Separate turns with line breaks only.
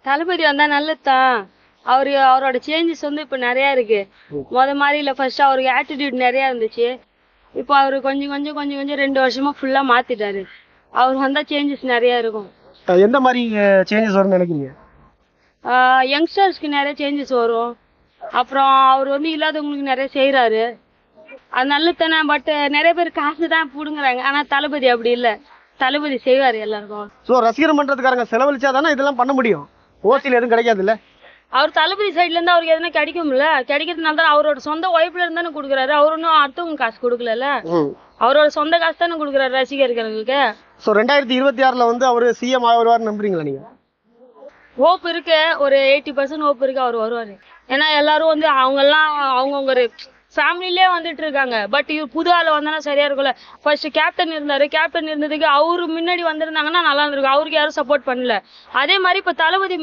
தளபதி வந்தா நல்லதுதான். அவரோட சேஞ்சஸ் வந்து இப்ப நிறைய இருக்கு. மாதிரி இல்ல, ஃபர்ஸ்ட் அவருக்கு ஆட்டிடியூட் நிறைய இருந்துச்சு. இப்போ அவரு கொஞ்சம் கொஞ்சம் கொஞ்சம் கொஞ்சம் 2 வருஷமா ஃபுல்லா மாத்திட்டாரு. அவர் வந்தா சேஞ்சஸ் நிறைய இருக்கும்.
எந்த மாதிரி சேஞ்சஸ் வரும்னு நினைக்கிறீங்க?
யங்ஸ்டர்ஸ்க்கு நிறைய சேஞ்சஸ் வரும். அப்புறம் அவர் வந்து இல்லாதவங்களுக்கு நிறைய செய்யறாரு. அது நல்லது தானே. பட் நிறைய பேர் காசு தான் புடுங்குறாங்க. ஆனா தளபதி அப்படி இல்ல. தளபதி செய்வாரு எல்லாருக்கும்.
ஸோ ரசிகர் மன்றத்துக்காரங்க செலவழிச்சா தானே இதெல்லாம் பண்ண முடியும். ஓசியில் எதுவும் கிடைக்காது இல்ல.
அவர் தளபதி சைட்ல இருந்து அவருக்கு எதுனா கிடைக்கும்ல. கிடைக்கிறதுனால தான் அவரோட சொந்த ஒய்ஃப்ல இருந்து தானே கொடுக்குறாரு. அவரு ஒன்னும் அடுத்தவங்க காசு கொடுக்கல. அவரோட சொந்த காசு தானே கொடுக்குறாரு ரசிகர்களுக்கு.
ஸோ 2026 வந்து அவரு சிஎம் ஆவார்னு நம்புறீங்களா நீங்க?
ஹோப் இருக்கு. ஒரு 80% ஹோப் இருக்கு அவர் வருவாரு. ஏன்னா எல்லாரும் வந்து அவங்க எல்லாம் அவங்கவுங்க ஒரு ஃபேமிலிலே வந்துட்டு இருக்காங்க. பட் இவர் புது ஆள் வந்தானா சரியா இருக்கும்ல. ஃபர்ஸ்ட் கேப்டன் இருந்தாரு. கேப்டன் இருந்ததுக்கு அவரு முன்னாடி வந்திருந்தாங்கன்னா நல்லா இருந்திருக்கும். அவருக்கு யாரும் சப்போர்ட் பண்ணல. அதே மாதிரி இப்ப தளபதி